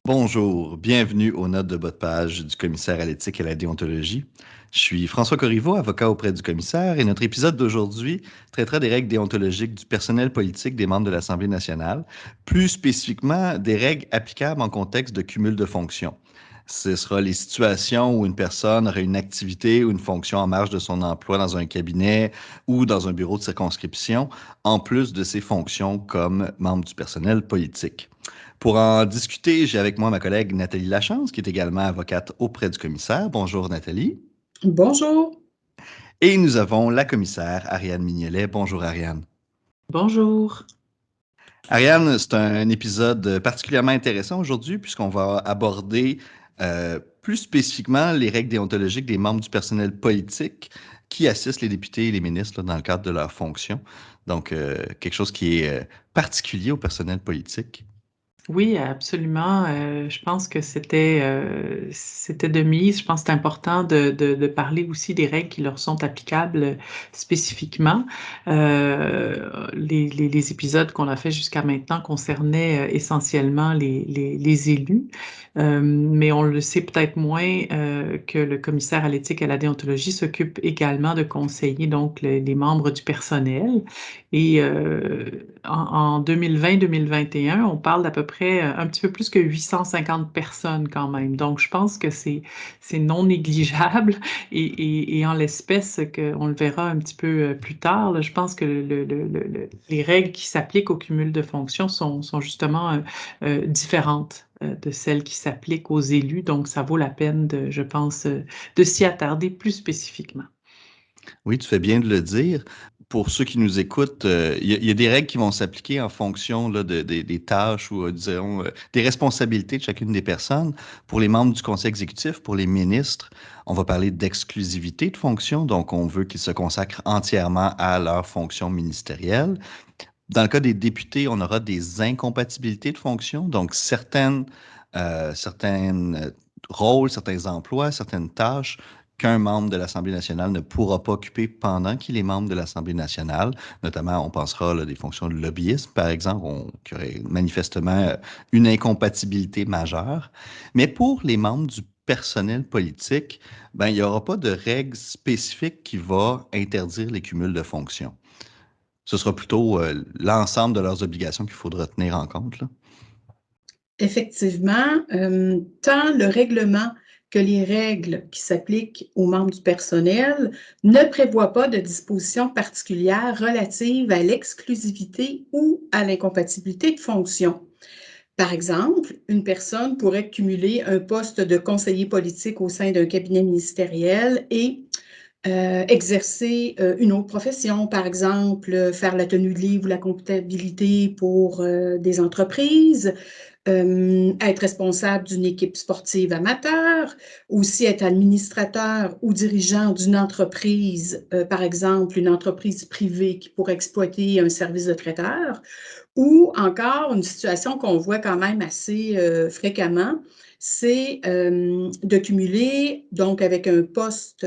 Bonjour, bienvenue aux notes de bas de page du commissaire à l'éthique et à la déontologie. Je suis François Corriveau, avocat auprès du commissaire, et notre épisode d'aujourd'hui traitera des règles déontologiques du personnel politique des membres de l'Assemblée nationale, plus spécifiquement des règles applicables en contexte de cumul de fonctions. Ce sera les situations où une personne aurait une activité ou une fonction en marge de son emploi dans un cabinet ou dans un bureau de circonscription, en plus de ses fonctions comme membre du personnel politique. Pour en discuter, j'ai avec moi ma collègue Nathalie Lachance, qui est également avocate auprès du commissaire. Bonjour Nathalie. Bonjour. Et nous avons la commissaire Ariane Mignolet. Bonjour Ariane. Bonjour. Ariane, c'est un épisode particulièrement intéressant aujourd'hui puisqu'on va aborder plus spécifiquement les règles déontologiques des membres du personnel politique qui assistent les députés et les ministres là, dans le cadre de leurs fonctions. Donc, quelque chose qui est particulier au personnel politique. Oui, absolument. Je pense que c'était de mise. Je pense que c'est important de parler aussi des règles qui leur sont applicables spécifiquement. Les épisodes qu'on a fait jusqu'à maintenant concernaient essentiellement les élus, mais on le sait peut-être moins que le commissaire à l'éthique et à la déontologie s'occupe également de conseiller donc les membres du personnel. Et en 2020-2021, on parle d'à peu près un petit peu plus que 850 personnes quand même. Donc, je pense que c'est non négligeable et en l'espèce, on le verra un petit peu plus tard, là, je pense que les règles qui s'appliquent au cumul de fonctions sont justement différentes de celles qui s'appliquent aux élus. Donc, ça vaut la peine de, je pense, de s'y attarder plus spécifiquement. Oui, tu fais bien de le dire. Pour ceux qui nous écoutent, il y a des règles qui vont s'appliquer en fonction là, des tâches ou, disons, des responsabilités de chacune des personnes. Pour les membres du conseil exécutif, pour les ministres, on va parler d'exclusivité de fonction. Donc, on veut qu'ils se consacrent entièrement à leurs fonctions ministérielles. Dans le cas des députés, on aura des incompatibilités de fonction. Donc, certaines rôles, certains emplois, certaines tâches qu'un membre de l'Assemblée nationale ne pourra pas occuper pendant qu'il est membre de l'Assemblée nationale. Notamment, on pensera là, des fonctions de lobbyisme, par exemple, qui aurait manifestement une incompatibilité majeure. Mais pour les membres du personnel politique, ben, il n'y aura pas de règles spécifiques qui va interdire les cumuls de fonctions. Ce sera plutôt l'ensemble de leurs obligations qu'il faudra tenir en compte, là. Effectivement, tant le règlement que les règles qui s'appliquent aux membres du personnel ne prévoient pas de dispositions particulières relatives à l'exclusivité ou à l'incompatibilité de fonction. Par exemple, une personne pourrait cumuler un poste de conseiller politique au sein d'un cabinet ministériel et exercer une autre profession, par exemple, faire la tenue de livre ou la comptabilité pour des entreprises, être responsable d'une équipe sportive amateur, aussi être administrateur ou dirigeant d'une entreprise, par exemple une entreprise privée qui pourrait exploiter un service de traiteur, ou encore une situation qu'on voit quand même assez fréquemment, c'est de cumuler donc avec un poste,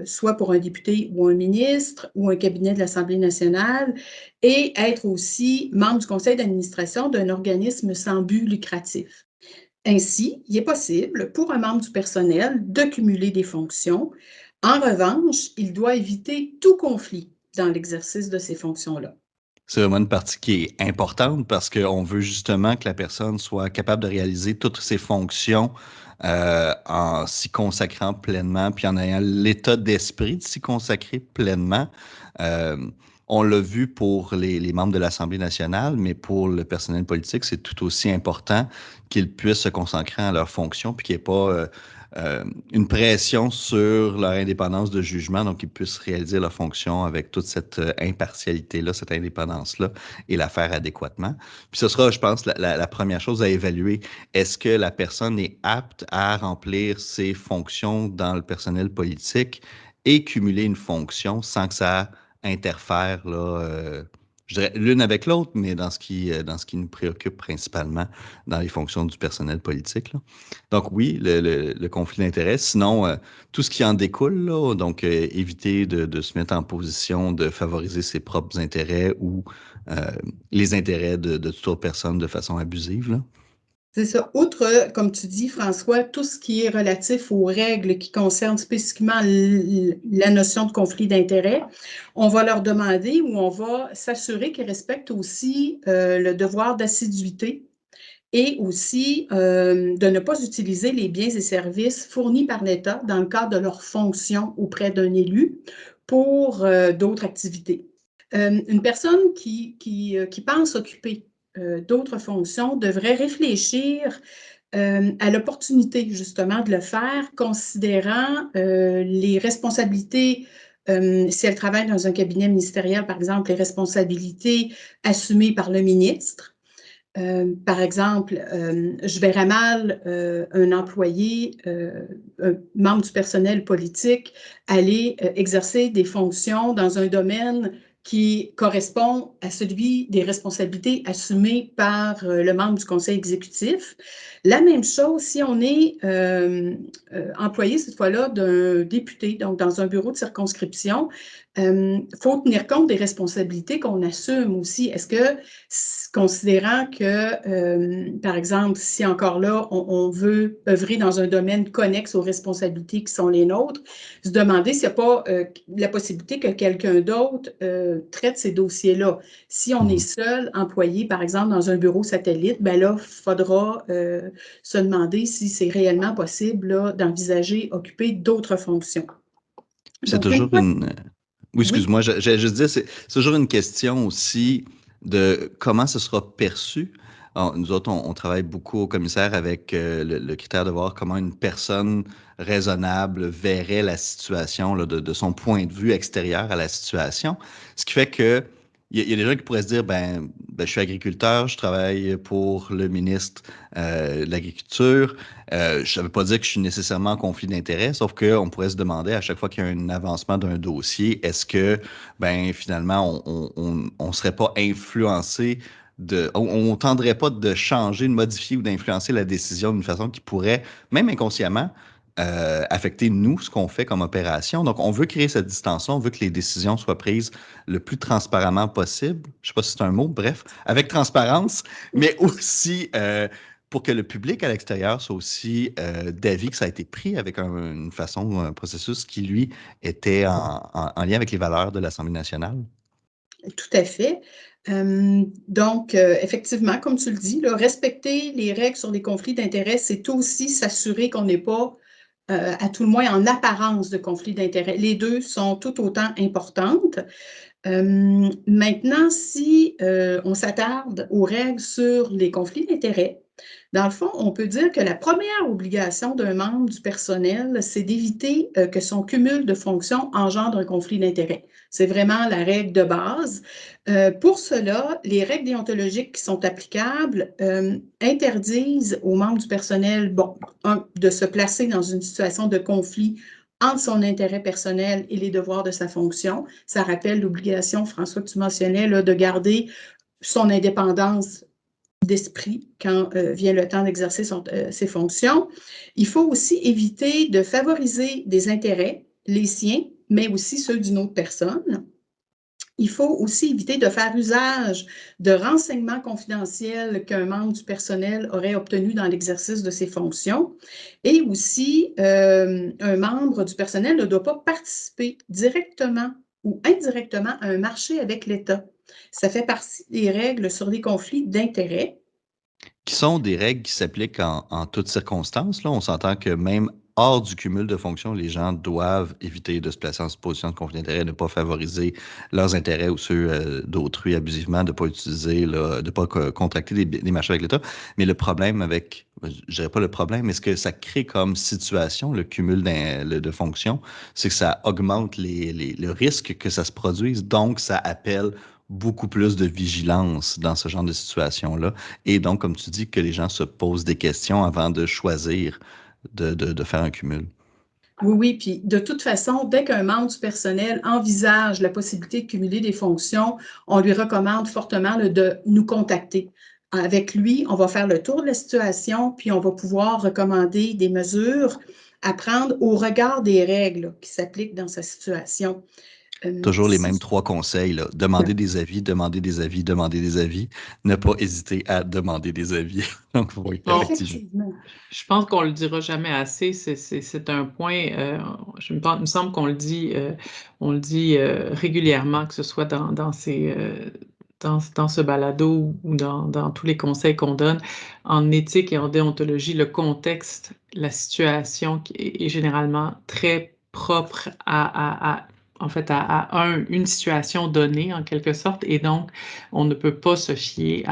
soit pour un député ou un ministre ou un cabinet de l'Assemblée nationale, et être aussi membre du conseil d'administration d'un organisme sans but lucratif. Ainsi, il est possible pour un membre du personnel de cumuler des fonctions. En revanche, il doit éviter tout conflit dans l'exercice de ces fonctions-là. C'est vraiment une partie qui est importante parce qu'on veut justement que la personne soit capable de réaliser toutes ses fonctions en s'y consacrant pleinement, puis en ayant l'état d'esprit de s'y consacrer pleinement. Euh, on l'a vu pour les membres de l'Assemblée nationale, mais pour le personnel politique, c'est tout aussi important qu'ils puissent se consacrer à leurs fonctions, puis qu'il n'y ait pas une pression sur leur indépendance de jugement, donc qu'ils puissent réaliser leur fonction avec toute cette impartialité-là, cette indépendance-là, et la faire adéquatement. Puis ce sera, je pense, la première chose à évaluer. Est-ce que la personne est apte à remplir ses fonctions dans le personnel politique et cumuler une fonction sans que ça interfère là, je dirais l'une avec l'autre, mais dans ce qui nous préoccupe principalement dans les fonctions du personnel politique, là. Donc oui, le conflit d'intérêts. Sinon, tout ce qui en découle, là, donc éviter de se mettre en position de favoriser ses propres intérêts ou euh, les intérêts de toute autre personne de façon abusive, là. C'est ça. Outre, comme tu dis, François, tout ce qui est relatif aux règles qui concernent spécifiquement la notion de conflit d'intérêts, on va leur demander ou on va s'assurer qu'ils respectent aussi le devoir d'assiduité et aussi de ne pas utiliser les biens et services fournis par l'État dans le cadre de leur fonction auprès d'un élu pour d'autres activités. Une personne qui pense occuper d'autres fonctions devrait réfléchir à l'opportunité justement de le faire, considérant les responsabilités, si elle travaille dans un cabinet ministériel, par exemple, les responsabilités assumées par le ministre. Par exemple, je verrais mal un employé, un membre du personnel politique, aller exercer des fonctions dans un domaine qui correspond à celui des responsabilités assumées par le membre du conseil exécutif. La même chose si on est employé cette fois-là d'un député, donc dans un bureau de circonscription, faut tenir compte des responsabilités qu'on assume aussi. Est-ce que, considérant que, par exemple, si encore là, on veut œuvrer dans un domaine connexe aux responsabilités qui sont les nôtres, se demander s'il n'y a pas la possibilité que quelqu'un d'autre traite ces dossiers-là. Si on est seul employé, par exemple, dans un bureau satellite, ben là, il faudra se demander si c'est réellement possible d'envisager occuper d'autres fonctions. C'est Donc, une toujours fois, une. Oui, oui, excuse-moi, j'allais juste dire, c'est toujours une question aussi de comment ce sera perçu. Alors, nous autres, on travaille beaucoup au commissaire avec le critère de voir comment une personne raisonnable verrait la situation là, de son point de vue extérieur à la situation. Ce qui fait que il y a des gens qui pourraient se dire, ben, je suis agriculteur, je travaille pour le ministre de l'Agriculture. Ça ne veut pas dire que je suis nécessairement en conflit d'intérêts, sauf qu'on pourrait se demander à chaque fois qu'il y a un avancement d'un dossier, est-ce que ben finalement on serait pas influencé on tendrait pas de changer, de modifier ou d'influencer la décision d'une façon qui pourrait, même inconsciemment, affecter nous, ce qu'on fait comme opération. Donc, on veut créer cette distance-là, on veut que les décisions soient prises le plus transparentement possible. Je sais pas si c'est un mot, bref, avec transparence, mais aussi pour que le public à l'extérieur soit aussi d'avis que ça a été pris avec une façon, un processus qui, lui, était en lien avec les valeurs de l'Assemblée nationale. tout à fait. Donc, effectivement, comme tu le dis, là, respecter les règles sur les conflits d'intérêts, c'est aussi s'assurer qu'on n'est pas, à tout le moins en apparence, de conflit d'intérêts. Les deux sont tout autant importantes. Maintenant, si on s'attarde aux règles sur les conflits d'intérêts, dans le fond, on peut dire que la première obligation d'un membre du personnel, c'est d'éviter que son cumul de fonctions engendre un conflit d'intérêts. C'est vraiment la règle de base. Pour cela, les règles déontologiques qui sont applicables interdisent aux membres du personnel, bon, de se placer dans une situation de conflit entre son intérêt personnel et les devoirs de sa fonction. Ça rappelle l'obligation, François, que tu mentionnais, là, de garder son indépendance d'esprit quand vient le temps d'exercer ses fonctions. Il faut aussi éviter de favoriser des intérêts, les siens, mais aussi ceux d'une autre personne. Il faut aussi éviter de faire usage de renseignements confidentiels qu'un membre du personnel aurait obtenus dans l'exercice de ses fonctions. Et aussi, un membre du personnel ne doit pas participer directement ou indirectement à un marché avec l'État. Ça fait partie des règles sur les conflits d'intérêts. Qui sont des règles qui s'appliquent en toutes circonstances. Là. On s'entend que même hors du cumul de fonctions, les gens doivent éviter de se placer en position de conflit d'intérêt, de ne pas favoriser leurs intérêts ou ceux d'autrui abusivement, de ne pas utiliser, là, de ne pas contracter des marchés avec l'État. Mais le problème avec, je dirais pas le problème, mais ce que ça crée comme situation, le cumul de fonctions, c'est que ça augmente le risque que ça se produise. Donc, ça appelle beaucoup plus de vigilance dans ce genre de situation-là. Et donc, comme tu dis, que les gens se posent des questions avant de choisir de faire un cumul. Oui, oui, puis de toute façon, dès qu'un membre du personnel envisage la possibilité de cumuler des fonctions, on lui recommande fortement de nous contacter. Avec lui, on va faire le tour de la situation, puis on va pouvoir recommander des mesures à prendre au regard des règles qui s'appliquent dans sa situation. Toujours les mêmes Si 3 conseils, là. Demander des avis, demander des avis, demander des avis. Ne pas hésiter à demander des avis. Donc oui, Bon, effectivement. effectivement. je pense qu'on le dira jamais assez. C'est un point. Il me semble qu'on le dit régulièrement, que ce soit dans ce balado ou dans tous les conseils qu'on donne. En éthique et en déontologie, le contexte, la situation qui est généralement très propre en fait, une situation donnée, en quelque sorte, et donc, on ne peut pas se fier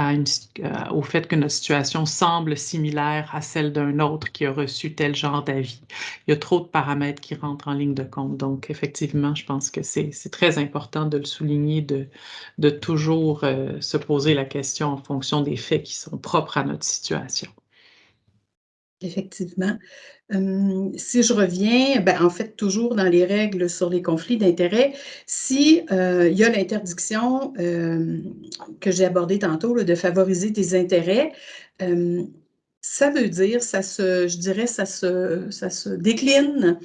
au fait que notre situation semble similaire à celle d'un autre qui a reçu tel genre d'avis. Il y a trop de paramètres qui rentrent en ligne de compte. Donc, effectivement, je pense que c'est très important de le souligner, de toujours se poser la question en fonction des faits qui sont propres à notre situation. Effectivement. Si je reviens, en fait, toujours dans les règles sur les conflits d'intérêts, si, il y a l'interdiction, que j'ai abordée tantôt, là, de favoriser des intérêts, ça veut dire, je dirais, ça se décline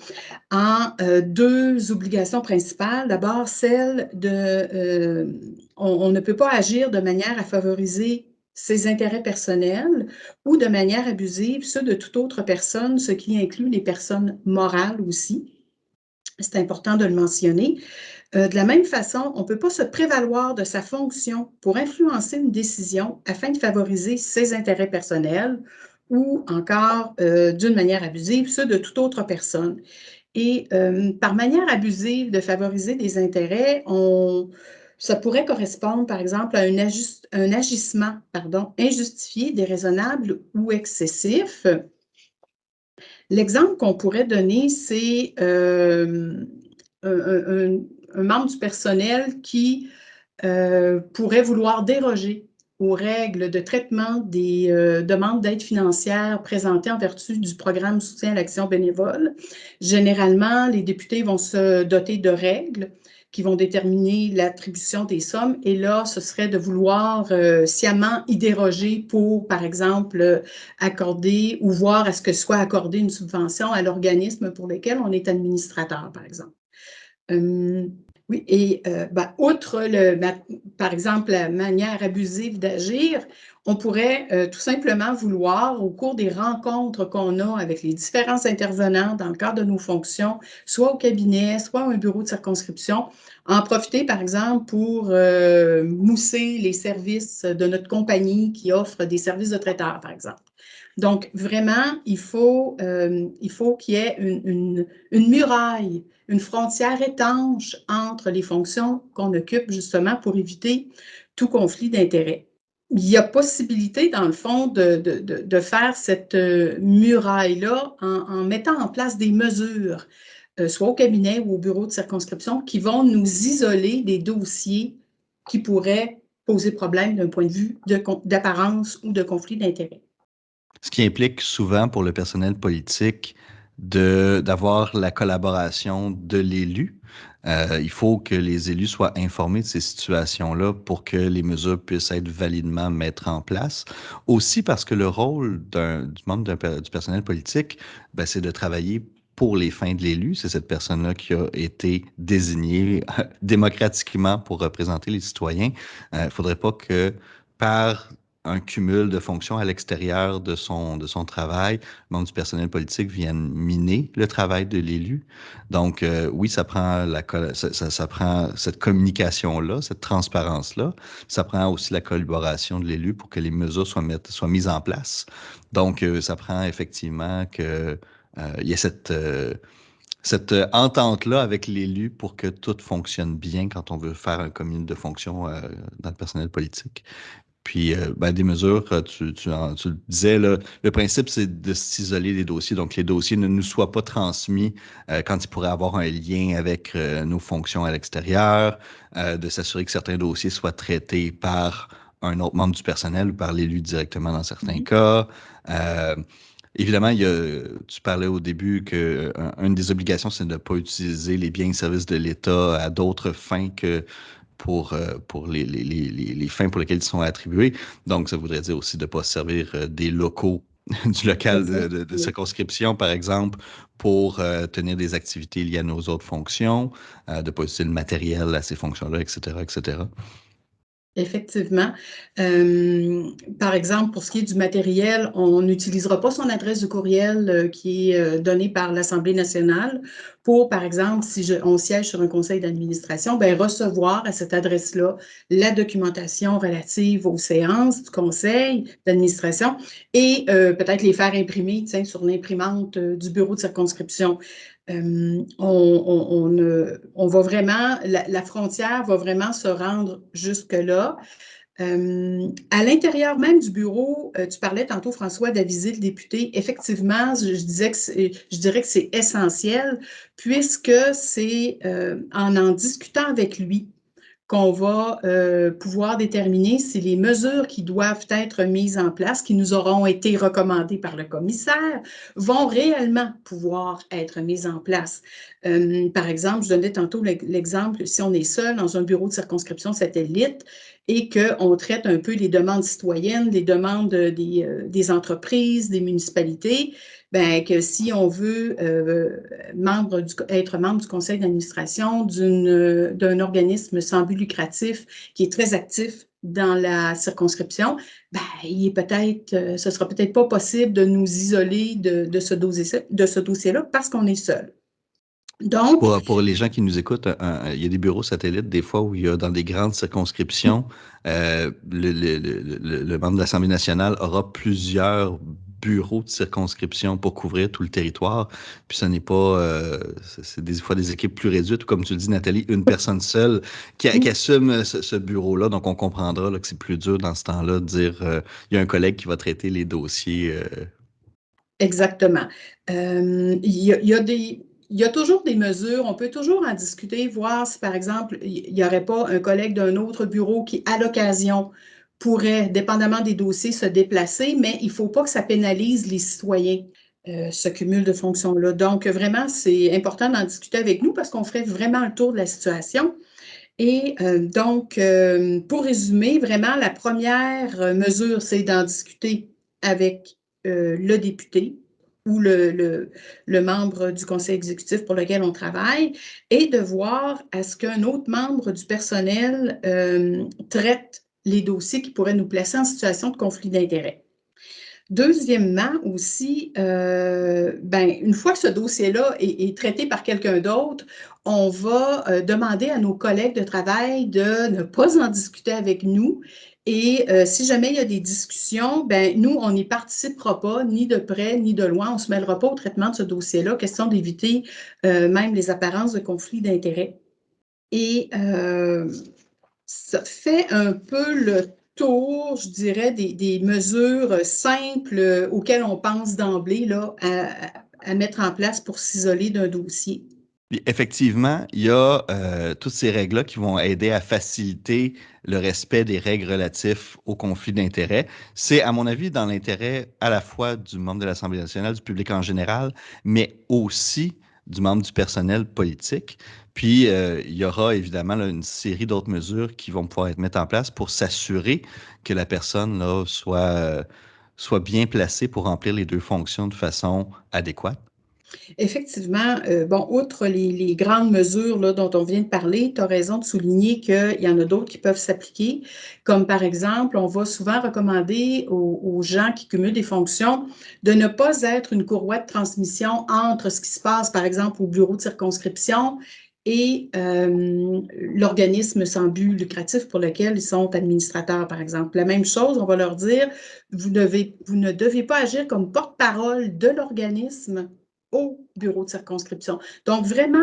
en, 2 obligations principales. D'abord, celle de, on ne peut pas agir de manière à favoriser ses intérêts personnels ou de manière abusive ceux de toute autre personne, ce qui inclut les personnes morales aussi. C'est important de le mentionner. De la même façon, on ne peut pas se prévaloir de sa fonction pour influencer une décision afin de favoriser ses intérêts personnels ou encore, d'une manière abusive, ceux de toute autre personne. Et par manière abusive de favoriser des intérêts, ça pourrait correspondre, par exemple, à un agissement, injustifié, déraisonnable ou excessif. L'exemple qu'on pourrait donner, c'est un membre du personnel qui pourrait vouloir déroger aux règles de traitement des demandes d'aide financière présentées en vertu du programme Soutien à l'action bénévole. Généralement, les députés vont se doter de règles qui vont déterminer l'attribution des sommes. Et là, ce serait de vouloir sciemment y déroger pour, par exemple, accorder ou voir à ce que soit accordée une subvention à l'organisme pour lequel on est administrateur, par exemple. Oui, et outre par exemple, la manière abusive d'agir, on pourrait tout simplement vouloir, au cours des rencontres qu'on a avec les différents intervenants dans le cadre de nos fonctions, soit au cabinet, soit à un bureau de circonscription, en profiter, par exemple, pour mousser les services de notre compagnie qui offre des services de traiteur, par exemple. Donc, vraiment, il faut qu'il y ait une muraille, une frontière étanche entre les fonctions qu'on occupe justement pour éviter tout conflit d'intérêts. Il y a possibilité, dans le fond, de faire cette muraille-là en mettant en place des mesures, soit au cabinet ou au bureau de circonscription, qui vont nous isoler des dossiers qui pourraient poser problème d'un point de vue d'apparence ou de conflit d'intérêts. Ce qui implique souvent pour le personnel politique d'avoir la collaboration de l'élu. Il faut que les élus soient informés de ces situations-là pour que les mesures puissent être validement mises en place. Aussi parce que le rôle du membre du personnel politique, c'est de travailler pour les fins de l'élu. C'est cette personne-là qui a été désignée démocratiquement pour représenter les citoyens. Il ne faudrait pas que par un cumul de fonctions à l'extérieur de son travail, membre du personnel politique viennent miner le travail de l'élu. Donc, oui, ça prend ça prend cette communication-là, cette transparence-là. Ça prend aussi la collaboration de l'élu pour que les mesures soient mises en place. Donc, ça prend effectivement que il y ait cette entente-là avec l'élu pour que tout fonctionne bien quand on veut faire un cumul de fonctions dans le personnel politique. Puis, des mesures, tu le disais, là, le principe, c'est de s'isoler des dossiers. Donc, les dossiers ne nous soient pas transmis quand ils pourraient avoir un lien avec nos fonctions à l'extérieur, de s'assurer que certains dossiers soient traités par un autre membre du personnel ou par l'élu directement dans certains cas. Évidemment, tu parlais au début qu'une des obligations, c'est de ne pas utiliser les biens et services de l'État à d'autres fins que pour les fins pour lesquelles ils sont attribués. Donc, ça voudrait dire aussi de ne pas servir des locaux du local de Exactement. circonscription, par exemple, pour tenir des activités liées à nos autres fonctions, de posséder le matériel à ces fonctions-là, etc., etc. Effectivement. Par exemple, pour ce qui est du matériel, on n'utilisera pas son adresse de courriel qui est donnée par l'Assemblée nationale pour, par exemple, si on siège sur un conseil d'administration, ben, recevoir à cette adresse-là la documentation relative aux séances du conseil d'administration et peut-être les faire imprimer, tiens, sur l'imprimante du bureau de circonscription. On va vraiment, la frontière va vraiment se rendre jusque-là. À l'intérieur même du bureau, tu parlais tantôt, François, d'aviser le député. Effectivement, je dirais que c'est essentiel puisque c'est en discutant avec lui qu'on va pouvoir déterminer si les mesures qui doivent être mises en place, qui nous auront été recommandées par le commissaire, vont réellement pouvoir être mises en place. Par exemple, je donnais tantôt l'exemple, si on est seul dans un bureau de circonscription satellite et qu'on traite un peu les demandes citoyennes, les demandes des entreprises, des municipalités, ben, que si on veut être membre du conseil d'administration d'un organisme sans but lucratif qui est très actif dans la circonscription, ben, ce sera peut-être pas possible de nous isoler de ce dossier-là parce qu'on est seul. Donc, Pour les gens qui nous écoutent, il y a des bureaux satellites des fois où il y a dans des grandes circonscriptions, le membre de l'Assemblée nationale aura plusieurs bureaux de circonscription pour couvrir tout le territoire. Puis ce n'est pas, c'est des fois des équipes plus réduites, ou comme tu le dis, Nathalie, une personne seule qui assume ce bureau-là. Donc on comprendra là, que c'est plus dur dans ce temps-là de dire il y a un collègue qui va traiter les dossiers. Exactement. Il y a toujours des mesures, on peut toujours en discuter, voir si, par exemple, il n'y aurait pas un collègue d'un autre bureau qui, à l'occasion, pourrait, dépendamment des dossiers, se déplacer, mais il ne faut pas que ça pénalise les citoyens, ce cumul de fonctions-là. Donc, vraiment, c'est important d'en discuter avec nous parce qu'on ferait vraiment le tour de la situation. Et donc, pour résumer, vraiment, la première mesure, c'est d'en discuter avec le député ou le membre du conseil exécutif pour lequel on travaille et de voir à ce qu'un autre membre du personnel traite les dossiers qui pourraient nous placer en situation de conflit d'intérêts. Deuxièmement, aussi, une fois que ce dossier-là est traité par quelqu'un d'autre, on va demander à nos collègues de travail de ne pas en discuter avec nous. Et si jamais il y a des discussions, nous, on n'y participera pas, ni de près, ni de loin. On ne se mêlera pas au traitement de ce dossier-là, question d'éviter même les apparences de conflit d'intérêts. Et ça fait un peu le tour, je dirais, des mesures simples auxquelles on pense d'emblée là, à mettre en place pour s'isoler d'un dossier. Puis effectivement, il y a toutes ces règles-là qui vont aider à faciliter le respect des règles relatives au conflit d'intérêts. C'est, à mon avis, dans l'intérêt à la fois du membre de l'Assemblée nationale, du public en général, mais aussi du membre du personnel politique. Puis, il y aura évidemment là, une série d'autres mesures qui vont pouvoir être mises en place pour s'assurer que la personne là, soit bien placée pour remplir les deux fonctions de façon adéquate. Effectivement, outre les grandes mesures là, dont on vient de parler, tu as raison de souligner qu'il y en a d'autres qui peuvent s'appliquer, comme par exemple, on va souvent recommander aux gens qui cumulent des fonctions de ne pas être une courroie de transmission entre ce qui se passe, par exemple, au bureau de circonscription et l'organisme sans but lucratif pour lequel ils sont administrateurs, par exemple. La même chose, on va leur dire, vous ne devez pas agir comme porte-parole de l'organisme au bureau de circonscription. Donc, vraiment,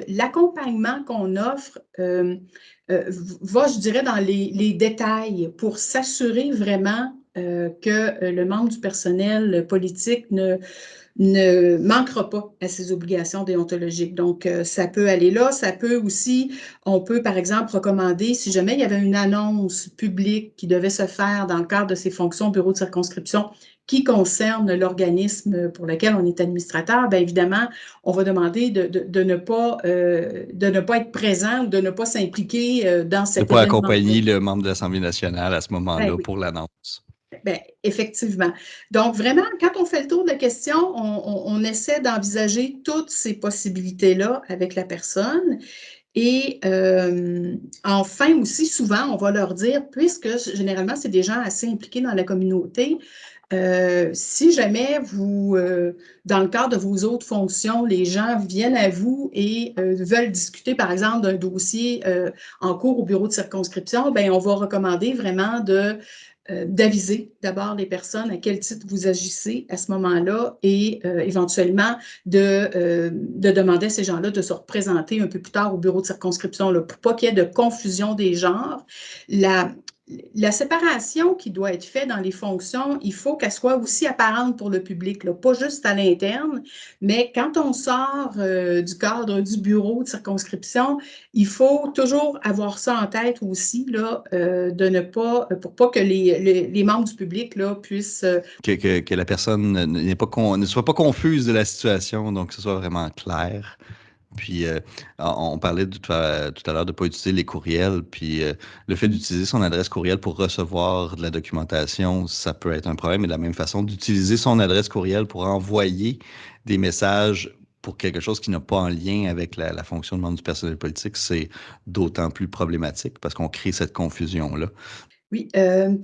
l'accompagnement qu'on offre va, je dirais, dans les détails pour s'assurer vraiment que le membre du personnel politique ne manquera pas à ses obligations déontologiques. Donc, ça peut aller là. Ça peut aussi, on peut, par exemple, recommander, si jamais il y avait une annonce publique qui devait se faire dans le cadre de ses fonctions au bureau de circonscription qui concerne l'organisme pour lequel on est administrateur, bien évidemment, on va demander de ne pas être présent ou de ne pas s'impliquer dans De ne cet pas événement-là. accompagner le membre de l'Assemblée nationale à ce Ben moment-là oui. pour l'annonce. bien, effectivement. Donc, vraiment, quand on fait le tour de la question, on essaie d'envisager toutes ces possibilités-là avec la personne. Et enfin aussi, souvent, on va leur dire, puisque généralement, c'est des gens assez impliqués dans la communauté, si jamais vous, dans le cadre de vos autres fonctions, les gens viennent à vous et veulent discuter, par exemple, d'un dossier en cours au bureau de circonscription, bien, on va recommander vraiment d'aviser d'abord les personnes à quel titre vous agissez à ce moment-là et éventuellement de demander à ces gens-là de se représenter un peu plus tard au bureau de circonscription là, pour pas qu'il y ait de confusion des genres. La séparation qui doit être faite dans les fonctions, il faut qu'elle soit aussi apparente pour le public, là, pas juste à l'interne, mais quand on sort du cadre du bureau de circonscription, il faut toujours avoir ça en tête aussi, là, de ne pas, pour pas que les membres du public là, puissent... Que la personne ne soit pas confuse de la situation, donc que ce soit vraiment clair. Puis, on parlait tout à l'heure de ne pas utiliser les courriels. Puis, le fait d'utiliser son adresse courriel pour recevoir de la documentation, ça peut être un problème. Et de la même façon, d'utiliser son adresse courriel pour envoyer des messages pour quelque chose qui n'a pas en lien avec la fonction de membre du personnel politique, c'est d'autant plus problématique parce qu'on crée cette confusion-là. Oui,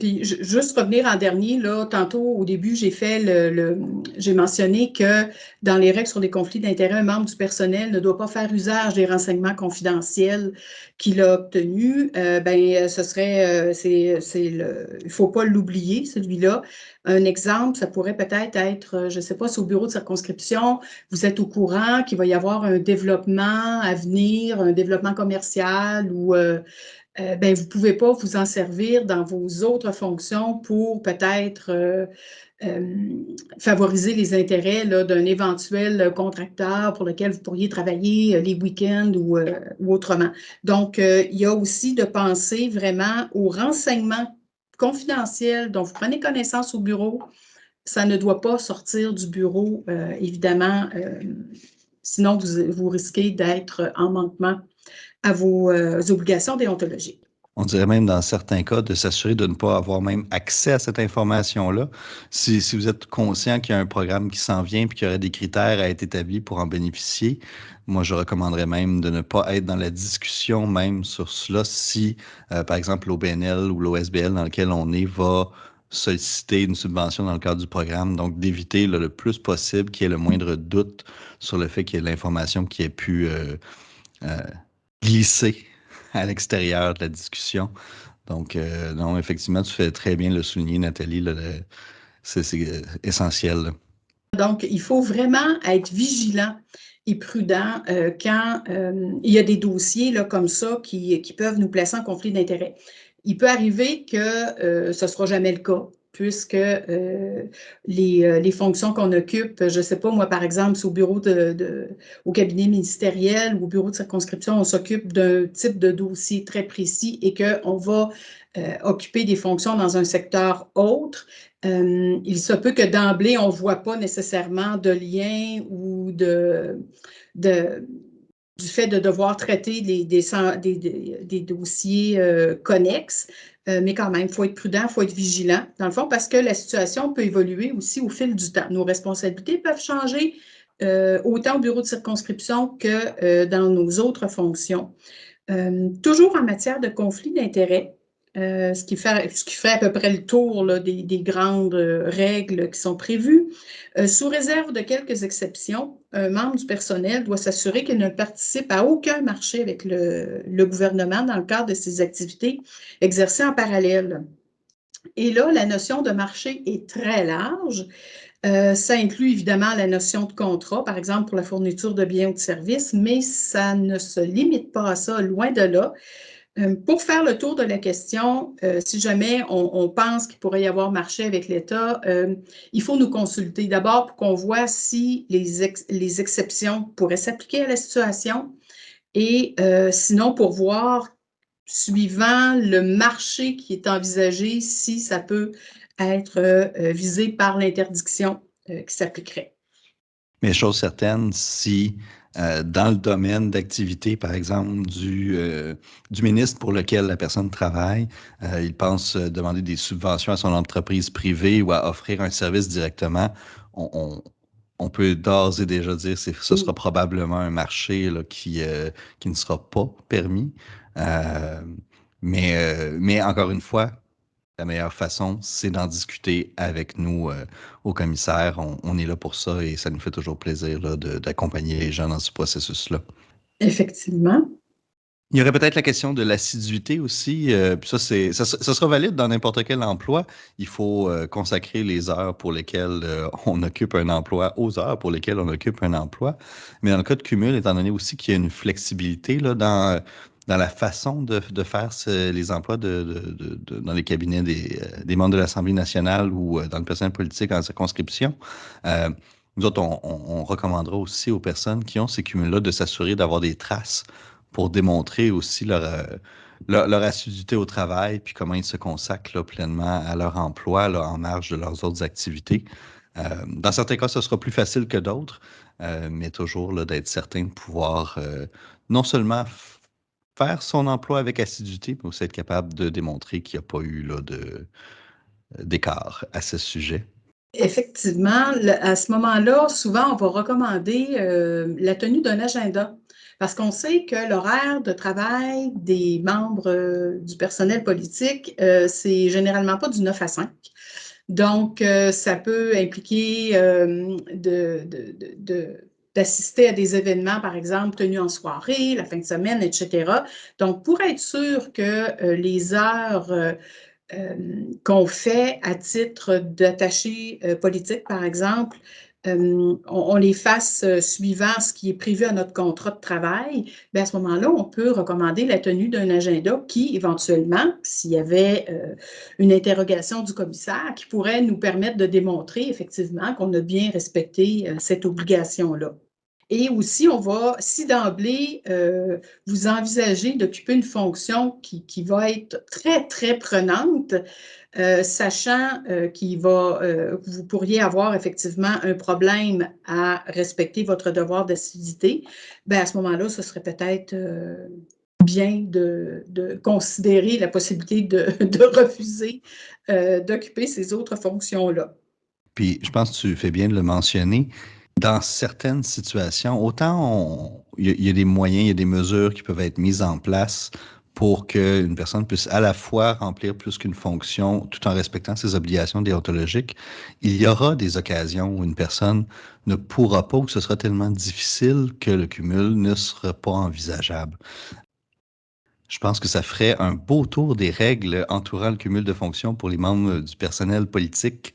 puis juste revenir en dernier, là, tantôt au début, j'ai mentionné que dans les règles sur les conflits d'intérêts, un membre du personnel ne doit pas faire usage des renseignements confidentiels qu'il a obtenus. Ben, ce serait, il ne faut pas l'oublier, celui-là. Un exemple, ça pourrait peut-être être, je ne sais pas, si au bureau de circonscription, vous êtes au courant qu'il va y avoir un développement à venir, un développement commercial ou ben, vous ne pouvez pas vous en servir dans vos autres fonctions pour peut-être favoriser les intérêts d'un éventuel contracteur pour lequel vous pourriez travailler les week-ends ou autrement. Donc, il y a aussi de penser vraiment aux renseignements confidentiels dont vous prenez connaissance au bureau. Ça ne doit pas sortir du bureau, évidemment, sinon vous risquez d'être en manquement à vos obligations déontologiques. On dirait même dans certains cas de s'assurer de ne pas avoir même accès à cette information-là. Si vous êtes conscient qu'il y a un programme qui s'en vient et qu'il y aurait des critères à être établis pour en bénéficier, moi, je recommanderais même de ne pas être dans la discussion même sur cela si, par exemple, l'OBNL ou l'OSBL dans lequel on est va solliciter une subvention dans le cadre du programme. Donc, d'éviter le plus possible qu'il y ait le moindre doute sur le fait qu'il y ait de l'information qui ait pu glisser à l'extérieur de la discussion. Donc, non, effectivement, tu fais très bien le souligner, Nathalie. C'est essentiel. Là. Donc, il faut vraiment être vigilant et prudent quand il y a des dossiers là, comme ça qui peuvent nous placer en conflit d'intérêts. Il peut arriver que ce ne sera jamais le cas, puisque les fonctions qu'on occupe, je ne sais pas, moi, par exemple, c'est au bureau au cabinet ministériel ou au bureau de circonscription, on s'occupe d'un type de dossier très précis et qu'on va occuper des fonctions dans un secteur autre. Il se peut que d'emblée, on ne voit pas nécessairement de lien ou du fait de devoir traiter des dossiers connexes. Mais quand même, il faut être prudent, il faut être vigilant, dans le fond, parce que la situation peut évoluer aussi au fil du temps. Nos responsabilités peuvent changer autant au bureau de circonscription que dans nos autres fonctions. Toujours en matière de conflit d'intérêts, ce qui fait à peu près le tour là, des grandes règles qui sont prévues. Sous réserve de quelques exceptions, un membre du personnel doit s'assurer qu'il ne participe à aucun marché avec le gouvernement dans le cadre de ses activités exercées en parallèle. Et là, la notion de marché est très large. Ça inclut évidemment la notion de contrat, par exemple pour la fourniture de biens ou de services, mais ça ne se limite pas à ça, loin de là. Pour faire le tour de la question, si jamais on pense qu'il pourrait y avoir marché avec l'État, il faut nous consulter d'abord pour qu'on voit si les exceptions pourraient s'appliquer à la situation et sinon pour voir, suivant le marché qui est envisagé, si ça peut être visé par l'interdiction qui s'appliquerait. Mais chose certaine, si dans le domaine d'activité, par exemple, du ministre pour lequel la personne travaille, il pense demander des subventions à son entreprise privée ou à offrir un service directement, on peut d'ores et déjà dire que ce sera probablement un marché là, qui ne sera pas permis. Euh, mais encore une fois, la meilleure façon, c'est d'en discuter avec nous au commissaire. On est là pour ça et ça nous fait toujours plaisir là, d'accompagner les gens dans ce processus-là. Effectivement. Il y aurait peut-être la question de l'assiduité aussi. Puis ça sera valide dans n'importe quel emploi. Il faut consacrer les heures pour lesquelles on occupe un emploi aux heures pour lesquelles on occupe un emploi. Mais dans le cas de cumul, étant donné aussi qu'il y a une flexibilité là, dans la façon de faire les emplois dans les cabinets des membres de l'Assemblée nationale ou dans le personnel politique en circonscription, nous autres, on recommandera aussi aux personnes qui ont ces cumuls-là de s'assurer d'avoir des traces pour démontrer aussi leur assiduité au travail, puis comment ils se consacrent là, pleinement à leur emploi là, en marge de leurs autres activités. Dans certains cas, ce sera plus facile que d'autres, mais toujours là, d'être certain de pouvoir non seulement faire son emploi avec assiduité, mais aussi être capable de démontrer qu'il n'y a pas eu là, d'écart à ce sujet. Effectivement, à ce moment-là, souvent, on va recommander la tenue d'un agenda. Parce qu'on sait que l'horaire de travail des membres du personnel politique, c'est généralement pas du 9 à 5. Donc, ça peut impliquer d'assister à des événements, par exemple, tenus en soirée, la fin de semaine, etc. Donc, pour être sûr que les heures qu'on fait à titre d'attaché politique, par exemple, on les fasse suivant ce qui est prévu à notre contrat de travail, bien à ce moment-là, on peut recommander la tenue d'un agenda qui, éventuellement, s'il y avait une interrogation du commissaire, qui pourrait nous permettre de démontrer effectivement qu'on a bien respecté cette obligation-là. Et aussi, on va, si d'emblée, vous envisagez d'occuper une fonction qui va être très, très prenante, sachant que vous pourriez avoir effectivement un problème à respecter votre devoir d'assiduité, bien à ce moment-là, ce serait peut-être bien de considérer la possibilité de refuser d'occuper ces autres fonctions-là. Puis, je pense que tu fais bien de le mentionner. Dans certaines situations, autant il y a des moyens, il y a des mesures qui peuvent être mises en place pour qu'une personne puisse à la fois remplir plus qu'une fonction tout en respectant ses obligations déontologiques. Il y aura des occasions où une personne ne pourra pas ou que ce sera tellement difficile que le cumul ne sera pas envisageable. Je pense que ça ferait un beau tour des règles entourant le cumul de fonctions pour les membres du personnel politique.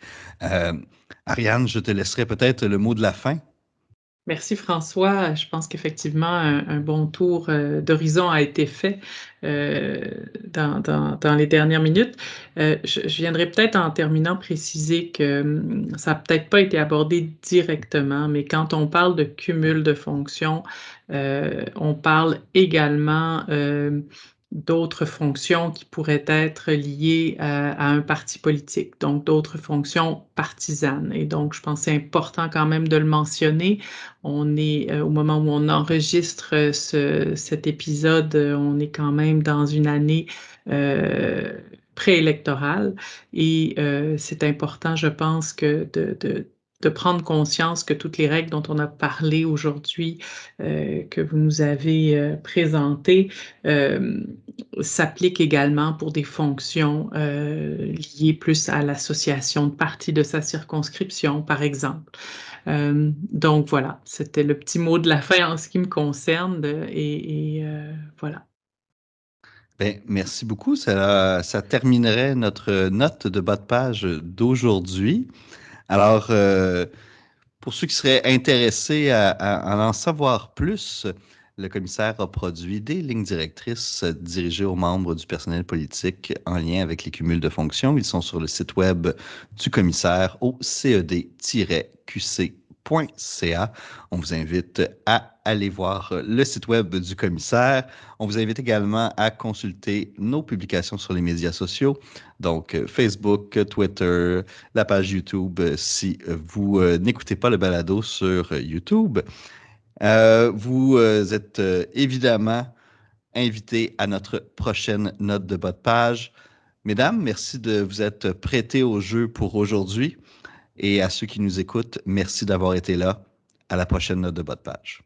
Ariane, je te laisserai peut-être le mot de la fin. Merci François. Je pense qu'effectivement, un bon tour d'horizon a été fait dans les dernières minutes. Je viendrai peut-être en terminant préciser que ça n'a peut-être pas été abordé directement, mais quand on parle de cumul de fonctions, on parle également d'autres fonctions qui pourraient être liées à un parti politique, donc d'autres fonctions partisanes. Et donc, je pense que c'est important quand même de le mentionner. On est, au moment où on enregistre cet épisode, on est quand même dans une année préélectorale et c'est important, je pense, que de prendre conscience que toutes les règles dont on a parlé aujourd'hui, que vous nous avez présentées, s'appliquent également pour des fonctions liées plus à l'association de partis de sa circonscription, par exemple. Donc voilà, c'était le petit mot de la fin en ce qui me concerne et voilà. Bien, merci beaucoup. Ça terminerait notre note de bas de page d'aujourd'hui. Alors, pour ceux qui seraient intéressés à en savoir plus, le commissaire a produit des lignes directrices dirigées aux membres du personnel politique en lien avec les cumuls de fonctions. Ils sont sur le site web du commissaire au ced-qc.ca. On vous invite à aller voir le site web du commissaire. On vous invite également à consulter nos publications sur les médias sociaux, donc Facebook, Twitter, la page YouTube, si vous n'écoutez pas le balado sur YouTube. Vous êtes évidemment invités à notre prochaine note de bas de page. Mesdames, merci de vous être prêtées au jeu pour aujourd'hui. Et à ceux qui nous écoutent, merci d'avoir été là. À la prochaine note de bas de page.